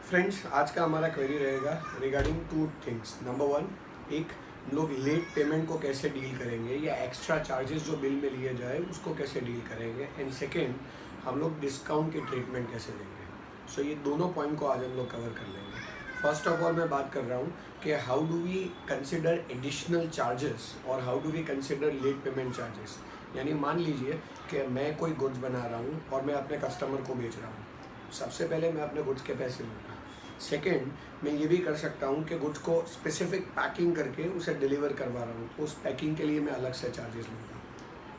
Friends, आज का हमारा क्वेरी रहेगा regarding two things. Number one, एक हम लोग लेट पेमेंट को कैसे डील करेंगे या एक्स्ट्रा चार्जेस जो बिल में लिए जाए उसको कैसे डील करेंगे, एंड सेकेंड हम लोग डिस्काउंट की ट्रीटमेंट कैसे देंगे। सो ये दोनों पॉइंट को आज हम लोग कवर कर लेंगे। फर्स्ट ऑफ ऑल मैं बात कर रहा हूँ कि how do we consider additional charges और how do we consider late payment charges. यानी मान लीजिए कि मैं कोई गुड्स बना रहा हूँ और मैं अपने कस्टमर को बेच रहा हूँ। सबसे पहले मैं अपने गुड्स के पैसे लूँगा। सेकेंड, मैं ये भी कर सकता हूँ कि गुड्स को स्पेसिफिक पैकिंग करके उसे डिलीवर करवा रहा हूँ, तो उस पैकिंग के लिए मैं अलग से चार्जेस लूँगा।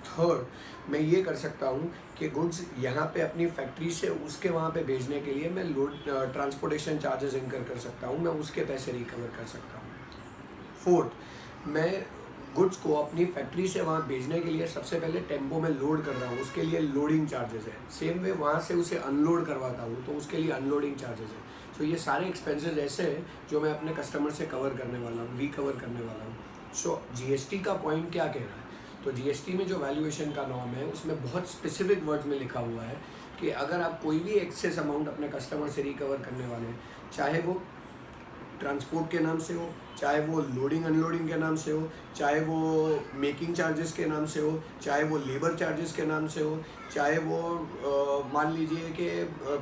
थर्ड, मैं ये कर सकता हूँ कि गुड्स यहाँ पे अपनी फैक्ट्री से उसके वहाँ पे भेजने के लिए मैं लोड ट्रांसपोर्टेशन चार्जेस इनकर कर सकता हूँ, मैं उसके पैसे रिकवर कर सकता हूँ। फोर्थ, मैं गुड्स को अपनी फैक्ट्री से वहाँ भेजने के लिए सबसे पहले टेम्पो में लोड कर रहा हूँ, उसके लिए लोडिंग चार्जेस है। सेम वे वहाँ से उसे अनलोड करवाता हूँ तो उसके लिए अनलोडिंग चार्जेस है। तो ये सारे एक्सपेंसेस ऐसे हैं जो मैं अपने कस्टमर से कवर करने वाला हूँ, रिकवर करने वाला हूँ। सो जीएसटी का पॉइंट क्या कह रहा है? तो जीएसटी में जो वैल्यूएशन का नॉर्म है उसमें बहुत स्पेसिफिक वर्ड्स में लिखा हुआ है कि अगर आप कोई भी एक्सेस अमाउंट अपने कस्टमर से रिकवर करने वाले हैं, चाहे वो ट्रांसपोर्ट के नाम से हो, चाहे वो लोडिंग अनलोडिंग के नाम से हो, चाहे वो मेकिंग चार्जेस के नाम से हो, चाहे वो लेबर चार्जेस के नाम से हो, चाहे वो मान लीजिए कि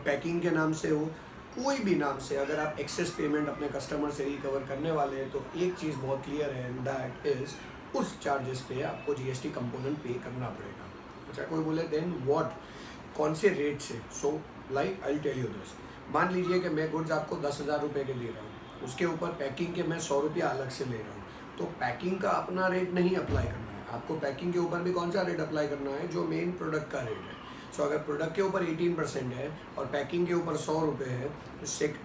पैकिंग के नाम से हो, कोई भी नाम से अगर आप एक्सेस पेमेंट अपने कस्टमर से रिकवर करने वाले हैं तो एक चीज़ बहुत क्लियर है, एंड दैट इज़ उस चार्जेस पे आपको जीएसटी कंपोनेंट पे करना पड़ेगा। अच्छा, कोई बोले देन व्हाट, कौन से रेट से? So like I tell you this. मान लीजिए कि मैं गुड्स आपको 10,000 रुपये के दे रहा हूँ, उसके ऊपर पैकिंग के मैं 100 रुपया अलग से ले रहा हूँ, तो पैकिंग का अपना रेट नहीं अप्लाई करना है आपको। पैकिंग के ऊपर भी कौन सा रेट अप्लाई करना है? जो मेन प्रोडक्ट का रेट है। सो अगर प्रोडक्ट के ऊपर 18% है और पैकिंग के ऊपर 100 रुपये है,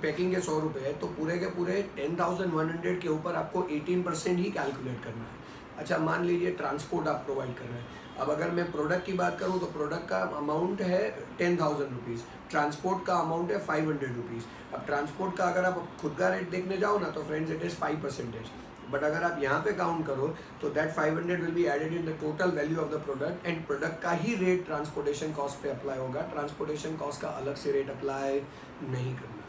पैकिंग के 100 रुपये है, तो पूरे के पूरे 10,100 के ऊपर आपको 18% ही कैलकुलेट करना है। अच्छा, मान लीजिए ट्रांसपोर्ट आप प्रोवाइड कर रहे हैं। अब अगर मैं प्रोडक्ट की बात करूं तो प्रोडक्ट का अमाउंट है 10,000 रुपीज़, ट्रांसपोर्ट का अमाउंट है 500 रुपीज़। अब ट्रांसपोर्ट का अगर आप खुद का रेट देखने जाओ ना तो फ्रेंड्स इट इज़ 5%, बट अगर आप यहाँ पे काउंट करो तो that 500 will be added in the total value of the product, and product का ही रेट ट्रांसपोर्टेशन कॉस्ट पे अप्लाई होगा। ट्रांसपोर्टेशन कॉस्ट का अलग से रेट अप्लाई नहीं करना है।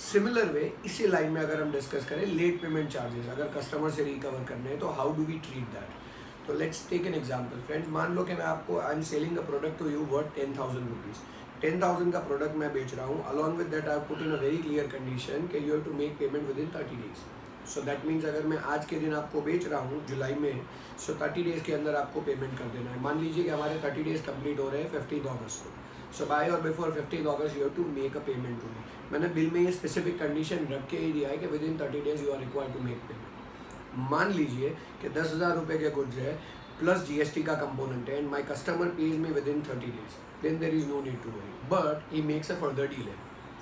सिमिलर वे इसी लाइन में अगर हम डिस्कस करें लेट पेमेंट चार्जेस, अगर कस्टमर से रिकवर करने हैं तो how do we treat that. तो let's take an example friends. मान लो कि मैं आपको I am selling a product to you worth 10,000 rupees. 10,000 का प्रोडक्ट मैं बेच रहा हूँ। Along with that I put in a very clear condition कि you have to make payment within 30 days. So that means अगर मैं आज के दिन आपको बेच रहा हूँ जुलाई में, सो 30 डेज़ के अंदर आपको पेमेंट कर देना है। मान लीजिए कि हमारे 30 डेज़ कंप्लीट हो रहे हैं 15 अगस्त को। सो बाय और before 15 August you have to make a payment to me. मैंने बिल में ये स्पेसिफिक कंडीशन रख के ही दिया है कि within 30 days you are required to make payment. मान लीजिए कि 10,000 रुपये के गुड्स है प्लस जीएसटी का कंपोनेंट है, and my customer pays me within 30 days, then there is no need to worry, but he makes a further delay.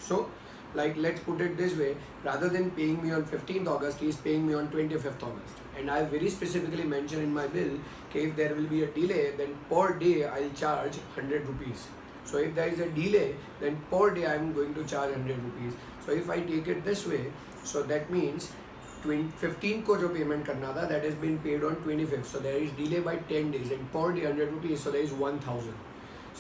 So like let's put it this way, rather than paying me on 15th August, he is paying me on 25th August, and I very specifically mentioned in my bill that if there will be a delay then per day I'll charge 100 rupees. So if there is a delay then per day I am going to charge 100 rupees. So if I take it this way, so that means 15th को जो payment करना था that has been paid on 25th, so there is delay by 10 days and per day 100 rupees, so there is 1,000.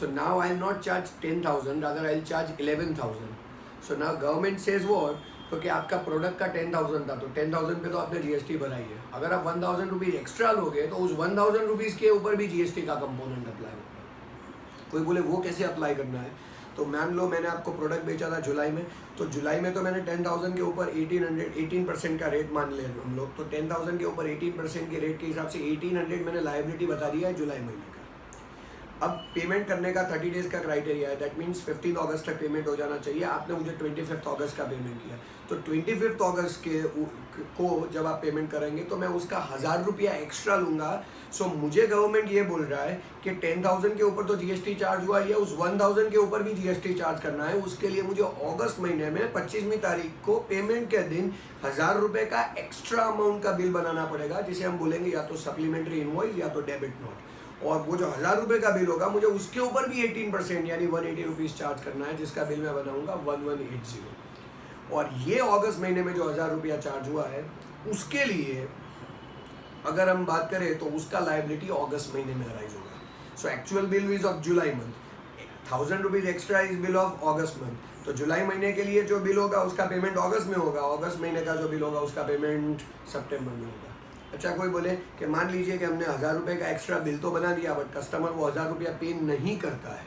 So now I'll not charge 10,000, rather I'll charge 11,000. So now government says what, तो कि आपका product का 10,000 था तो 10,000 पे तो आपने GST भराई है। अगर आप 1,000 रुपीज़ एक्स्ट्रा लोगे तो उस 1,000 रुपीज़ के ऊपर भी जीएसटी का कंपोनेंट अप्लाई होगा। कोई बोले वो कैसे अप्लाई करना है? तो मान लो मैंने आपको प्रोडक्ट बेचा था जुलाई में, तो जुलाई में तो मैंने 10,000 के ऊपर 18% का रेट मान लिया हम लोग, तो 10,000 के ऊपर 18% के रेट के हिसाब से 1800 मैंने लाइबिलिटी बता दिया है जुलाई महीने का। अब पेमेंट करने का 30 डेज़ का क्राइटेरिया है, दैट मीन्स 15 अगस्त तक पेमेंट हो जाना चाहिए। आपने मुझे 25 अगस्त का पेमेंट किया, तो 25 अगस्त को जब आप पेमेंट करेंगे तो मैं उसका 1,000 रुपया एक्स्ट्रा लूँगा। सो मुझे गवर्नमेंट ये बोल रहा है कि 10,000 के ऊपर तो जीएसटी चार्ज हुआ है, उस 1,000 के ऊपर भी जीएसटी चार्ज करना है। उसके लिए मुझे अगस्त महीने में 25वीं तारीख को पेमेंट के दिन 1,000 रुपये का एक्स्ट्रा अमाउंट का बिल बनाना पड़ेगा, जिसे हम बोलेंगे या तो सप्लीमेंट्री इनवॉइस या तो डेबिट नोट। और वो जो 1,000 रुपये का बिल होगा मुझे उसके ऊपर भी 18% यानी 180 रुपीज़ चार्ज करना है, जिसका बिल मैं बनाऊंगा 1180। और ये अगस्त महीने में जो 1,000 रुपया चार्ज हुआ है उसके लिए अगर हम बात करें तो उसका लायबिलिटी अगस्त महीने में अराइज होगा। So actual bill is of July month, ₹1000 extra is bill of August month, तो जुलाई महीने के लिए जो बिल होगा उसका पेमेंट अगस्त में होगा, अगस्त महीने का जो बिल होगा उसका पेमेंट सितंबर में होगा। अच्छा, कोई बोले कि मान लीजिए कि हमने ₹1000 का एक्स्ट्रा बिल तो बना दिया बट कस्टमर वो ₹1000 पे नहीं करता है,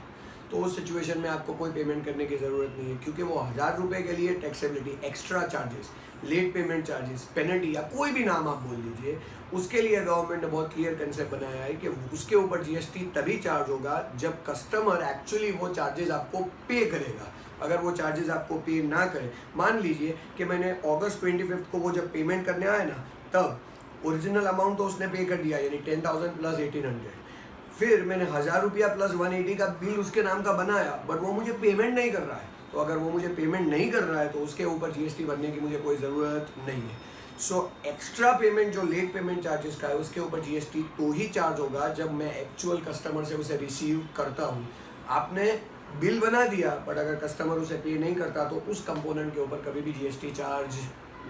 तो उस सिचुएशन में आपको कोई पेमेंट करने की ज़रूरत नहीं है, क्योंकि वो ₹1000 के लिए taxability, extra charges, late payment charges, penalty या कोई भी नाम आप बोल दीजिए, उसके लिए गवर्नमेंट ने बहुत क्लियर कंसेप्ट बनाया है कि उसके ऊपर जीएसटी तभी चार्ज होगा जब कस्टमर एक्चुअली वो चार्जेस आपको पे करेगा। अगर वो चार्जेस आपको पे ना करे, मान लीजिए कि मैंने अगस्त 25 को वो जब पेमेंट करने आया ना, तब ओरिजिनल अमाउंट तो उसने पे कर दिया, यानी 10,000 प्लस 1800, फिर मैंने ₹1000 प्लस 180 का बिल उसके नाम का बनाया, बट वो मुझे पेमेंट नहीं कर रहा है, तो अगर वो मुझे पेमेंट नहीं कर रहा है तो उसके ऊपर जीएसटी भरने की मुझे कोई ज़रूरत नहीं है। सो एक्स्ट्रा पेमेंट जो लेट पेमेंट चार्जेस का है उसके ऊपर जीएसटी तो ही चार्ज होगा जब मैं एक्चुअल कस्टमर से उसे रिसीव करता हूँ। आपने बिल बना दिया बट अगर कस्टमर उसे पे नहीं करता तो उस कंपोनेंट के ऊपर कभी भी जीएसटी चार्ज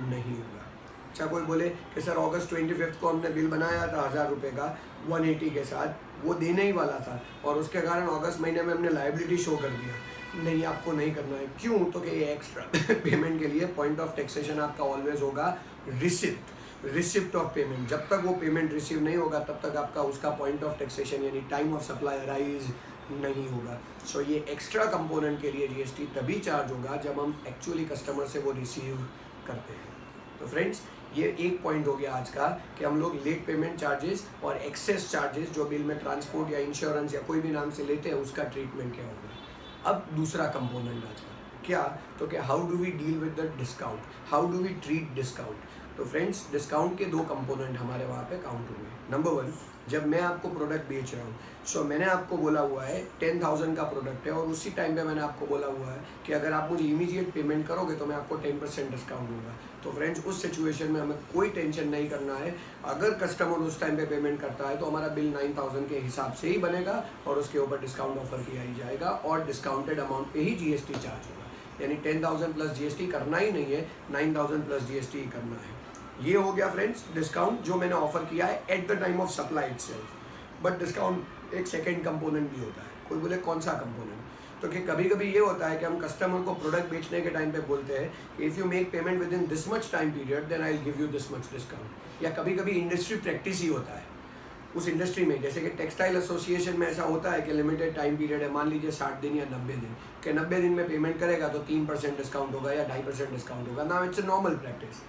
नहीं होगा। अच्छा, कोई बोले कि सर अगस्त 25 को हमने बिल बनाया था ₹1000 का 180 के साथ, वो देने ही वाला था और उसके कारण अगस्त महीने में हमने लायबिलिटी शो कर दिया। नहीं, आपको नहीं करना है। क्यों? तो कि ये एक्स्ट्रा पेमेंट के लिए पॉइंट ऑफ टैक्सेशन आपका ऑलवेज होगा रिसिप्ट ऑफ पेमेंट। जब तक वो पेमेंट रिसीव नहीं होगा तब तक आपका उसका पॉइंट ऑफ टैक्सेशन यानी टाइम ऑफ सप्लाई अराइज नहीं होगा। सो ये एक्स्ट्रा कंपोनेंट के लिए जीएसटी तभी चार्ज होगा जब हम एक्चुअली कस्टमर से वो रिसीव करते हैं। तो फ्रेंड्स, ये एक पॉइंट हो गया आज का कि हम लोग लेट पेमेंट चार्जेस और एक्सेस चार्जेस जो बिल में ट्रांसपोर्ट या इंश्योरेंस या कोई भी नाम से लेते हैं उसका ट्रीटमेंट क्या होगा। अब दूसरा कंपोनेंट आज का क्या, तो कि how do we deal with the discount, how do we treat discount. तो फ्रेंड्स, डिस्काउंट के दो कंपोनेंट हमारे वहाँ पे काउंट होंगे। नंबर 1, जब मैं आपको प्रोडक्ट बेच रहा हूँ, सो मैंने आपको बोला हुआ है 10,000 का प्रोडक्ट है और उसी टाइम पे मैंने आपको बोला हुआ है कि अगर आप मुझे इमीडिएट पेमेंट करोगे तो मैं आपको 10% डिस्काउंट दूंगा। तो फ्रेंड्स, उस सिचुएशन में हमें कोई टेंशन नहीं करना है। अगर कस्टमर उस टाइम पे पेमेंट करता है तो हमारा बिल 9,000 के हिसाब से ही बनेगा और उसके ऊपर डिस्काउंट ऑफर किया ही जाएगा और डिस्काउंटेड अमाउंट पे ही जीएसटी चार्ज होगा। यानी 10,000 प्लस जीएसटी करना ही नहीं है, 9,000 प्लस जीएसटी ही करना है। ये हो गया फ्रेंड्स डिस्काउंट जो मैंने ऑफर किया है eight the time of supply itself. But discount एक सेकेंड कंपोनेंट भी होता है। कोई बोले कौन सा कंपोनेंट, तो कि कभी कभी ये होता है कि हम कस्टमर को प्रोडक्ट बेचने के टाइम पे बोलते हैं कि if you make payment within this much time period then I will give you this much discount. या कभी कभी इंडस्ट्री प्रैक्टिस ही होता है उस इंडस्ट्री में, जैसे कि टेक्सटाइल एसोसिएशन में ऐसा होता है कि लिमिटेड टाइम पीरियड है, मान लीजिए 60 दिन या 90 दिन, कि 90 दिन में पेमेंट करेगा तो 3% डिस्काउंट होगा या 2.5% डिस्काउंट होगा। Now it's a normal practice.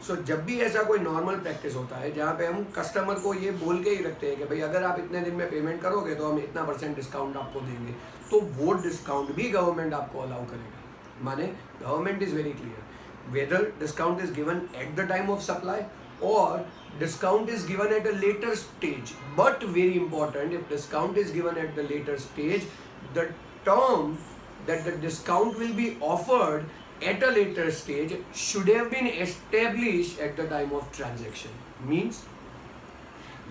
So जब भी ऐसा कोई नॉर्मल प्रैक्टिस होता है जहाँ पे हम कस्टमर को ये बोल के ही रखते हैं कि भाई अगर आप इतने दिन में पेमेंट करोगे तो हम इतना % डिस्काउंट आपको देंगे, तो वो डिस्काउंट भी गवर्नमेंट आपको अलाउ करेगा। माने government is very clear whether discount is given at the time of supply और discount is given at a later stage. But very important, if discount is given at the later stage, the term that the discount will be offered at a later stage should have been established at the time of transaction. Means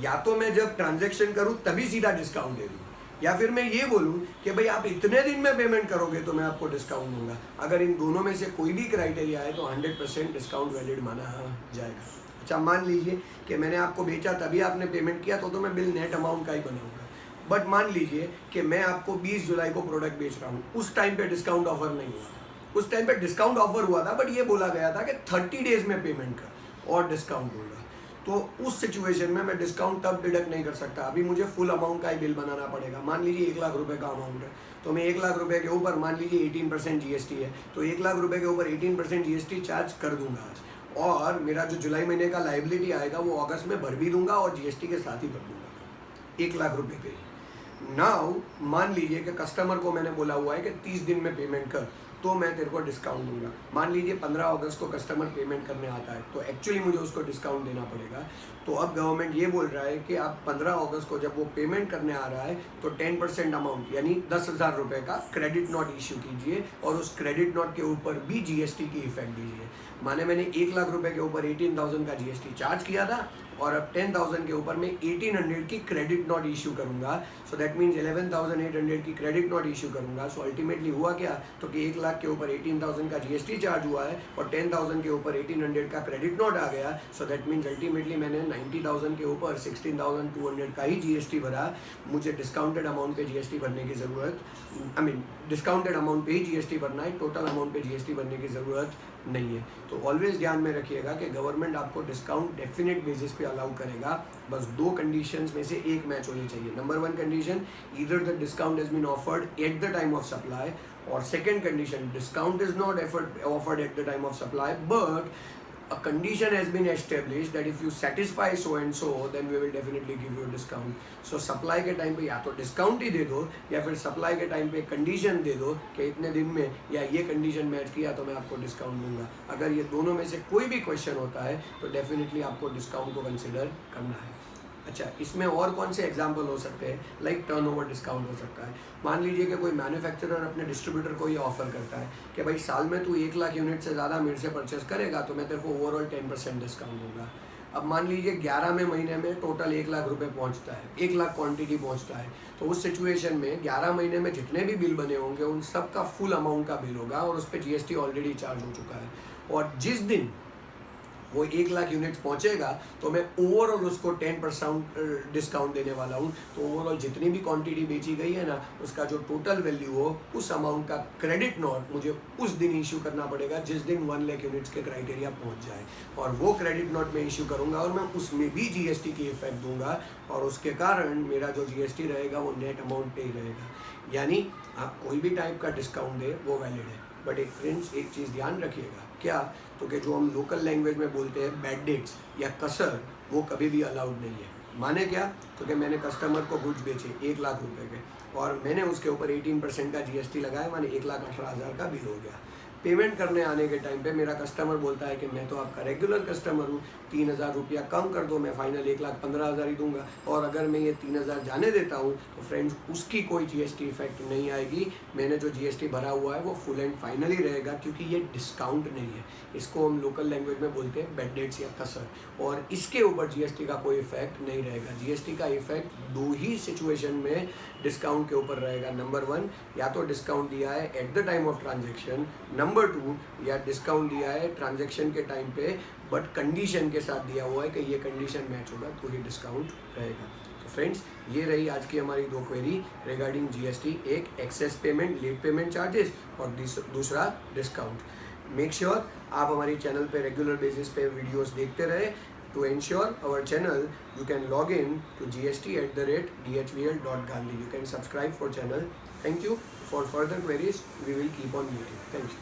या तो मैं जब transaction करूं तभी सीधा discount दे दूं, या फिर मैं ये बोलूं कि भाई आप इतने दिन में पेमेंट करोगे तो मैं आपको डिस्काउंट दूंगा। अगर इन दोनों में से कोई भी क्राइटेरिया है तो 100% डिस्काउंट वैलिड माना जाएगा। अच्छा, मान लीजिए कि मैंने आपको बेचा तभी आपने पेमेंट किया तो मैं बिल नेट अमाउंट का ही बनाऊंगा। बट मान लीजिए कि मैं आपको 20 जुलाई को प्रोडक्ट बेच रहा हूँ, उस टाइम पे डिस्काउंट ऑफर नहीं हुआ था। उस टाइम पे डिस्काउंट ऑफर हुआ था बट ये बोला गया था कि 30 डेज में पेमेंट कर और डिस्काउंट होगा। तो उस सिचुएशन में मैं डिस्काउंट तब डिडक्ट नहीं कर सकता, अभी मुझे फुल अमाउंट का ही बिल बनाना पड़ेगा। मान लीजिए 1 लाख रुपए का अमाउंट है तो मैं 1 लाख रुपए के ऊपर मान लीजिए 18% जीएसटी है तो 1 लाख रुपए के ऊपर 18% जीएसटी चार्ज कर दूंगा आज, और मेरा जो जुलाई महीने का लायबिलिटी आएगा वो अगस्त में भर भी दूंगा और जीएसटी के साथ ही भर दूंगा 1 लाख रुपए पे ही। नाउ मान लीजिए कि कस्टमर को मैंने बोला हुआ है कि 30 दिन में पेमेंट कर तो मैं तेरे को डिस्काउंट दूंगा। मान लीजिए 15 अगस्त को कस्टमर पेमेंट करने आता है तो एक्चुअली मुझे उसको डिस्काउंट देना पड़ेगा। तो अब गवर्नमेंट ये बोल रहा है कि आप 15 अगस्त को जब वो पेमेंट करने आ रहा है तो 10% अमाउंट यानी 10,000 रुपये का क्रेडिट नोट इश्यू कीजिए और उस क्रेडिट नोट के ऊपर भी जीएसटी की इफेक्ट दीजिए। माने मैंने 1 लाख रुपए के ऊपर 18,000 का जीएसटी चार्ज किया था, और अब 10,000 के ऊपर मैं 1800 की क्रेडिट नोट इशू करूंगा, सो दैट मीन्स 11,800 की क्रेडिट नोट इशू करूंगा। सो अल्टीमेटली हुआ क्या, तो कि 1 लाख के ऊपर 18,000 का जीएसटी चार्ज हुआ है और 10,000 के ऊपर 1800 का क्रेडिट नोट आ गया। सो दैट मीन्स अल्टीमेटली मैंने 90,000 के ऊपर 16,200 का ही जीएसटी भरा। मुझे डिस्काउंटेड अमाउंट पे जीएसटी भरने की ज़रूरत, डिस्काउंटेड अमाउंट पे ही जीएसटी भरना है, टोटल अमाउंट पे जीएसटी भरने की ज़रूरत नहीं है। तो ऑलवेज ध्यान में रखिएगा कि गवर्नमेंट आपको डिस्काउंट डेफिनेट बेसिस पे अलाउ करेगा, बस 2 कंडीशंस में से एक मैच होनी चाहिए। Number 1 condition, either the discount has been offered at the time of supply, और second condition, discount is not offered at the time of supply but a condition has been established that if you satisfy so and so then we will definitely give you a discount. So supply के time पे या तो discount ही दे दो या फिर supply के time पे condition दे दो कि इतने दिन में या ये कंडीशन मैच किया तो मैं आपको डिस्काउंट दूंगा। अगर ये दोनों में से कोई भी क्वेश्चन होता है तो डेफिनेटली आपको डिस्काउंट को कंसिडर करना है। अच्छा, इसमें और कौन से एग्जाम्पल हो सकते हैं, लाइक टर्नओवर डिस्काउंट हो सकता है। मान लीजिए कि कोई मैन्युफैक्चरर अपने डिस्ट्रीब्यूटर को ये ऑफर करता है कि भाई साल में तू 1 लाख यूनिट से ज़्यादा मेरे से परचेस करेगा तो मैं तेरे को ओवरऑल 10% डिस्काउंट दूंगा। अब मान लीजिए 11वें महीने में टोटल 1 लाख रुपए पहुंचता है, 1 लाख क्वांटिटी पहुंचता है, तो उस सिचुएशन में 11 महीने में जितने भी बिल बने होंगे उन सब का फुल अमाउंट का बिल होगा और उस पर जीएसटी ऑलरेडी चार्ज हो चुका है। और जिस दिन वो 1 लाख यूनिट्स पहुंचेगा तो मैं ओवरऑल उसको 10% डिस्काउंट देने वाला हूँ। तो ओवरऑल जितनी भी क्वांटिटी बेची गई है ना, उसका जो टोटल वैल्यू हो उस अमाउंट का क्रेडिट नोट मुझे उस दिन इशू करना पड़ेगा जिस दिन 1 लाख यूनिट्स के क्राइटेरिया पहुंच जाए, और वो क्रेडिट नोट मैं इशू करूँगा और मैं उसमें भी जीएसटी की इफेक्ट दूंगा और उसके कारण मेरा जो जीएसटी रहेगा वो नेट अमाउंट पे ही रहेगा। यानी आप कोई भी टाइप का डिस्काउंट दे वो वैलिड है, बट एक फ्रेंड्स एक चीज़ ध्यान रखिएगा, क्या, तो कि जो हम लोकल लैंग्वेज में बोलते हैं बैड डेट्स या कसर, वो कभी भी अलाउड नहीं है। माने क्या, तो कि मैंने कस्टमर को गुड्स बेचे 1 लाख रुपए के और मैंने उसके ऊपर 18% का जीएसटी लगाया, माने 1,18,000 का बिल हो गया। पेमेंट करने आने के टाइम पे मेरा कस्टमर बोलता है कि मैं तो आपका रेगुलर कस्टमर हूँ, 3,000 रुपया कम कर दो, मैं फाइनल 1,15,000 ही दूंगा। और अगर मैं ये 3,000 जाने देता हूँ तो फ्रेंड्स उसकी कोई जीएसटी इफेक्ट नहीं आएगी। मैंने जो जीएसटी भरा हुआ है वो फुल एंड फाइनल ही रहेगा, क्योंकि ये डिस्काउंट नहीं है। इसको हम लोकल लैंग्वेज में बोलते हैं बैड डेट्स या कसर, और इसके ऊपर जीएसटी का कोई इफेक्ट नहीं रहेगा। जीएसटी का इफेक्ट 2 ही सिचुएशन में डिस्काउंट के ऊपर रहेगा। नंबर 1, या तो डिस्काउंट दिया है eight the time of transaction, number 2, या डिस्काउंट दिया है ट्रांजेक्शन के टाइम पे बट कंडीशन के साथ दिया हुआ है कि ये कंडीशन मैच होगा तो ही डिस्काउंट रहेगा। तो फ्रेंड्स, ये रही आज की हमारी 2 क्वेरी रिगार्डिंग जीएसटी, एक excess payment, late payment charges, और दूसरा डिस्काउंट। मेक श्योर आप हमारी चैनल पे रेगुलर बेसिस पे वीडियोस देखते रहे। To ensure our channel, you can log in to gst@dhvl.gandhi. You can subscribe for channel. Thank you. For further queries, we will keep on meeting. Thank you.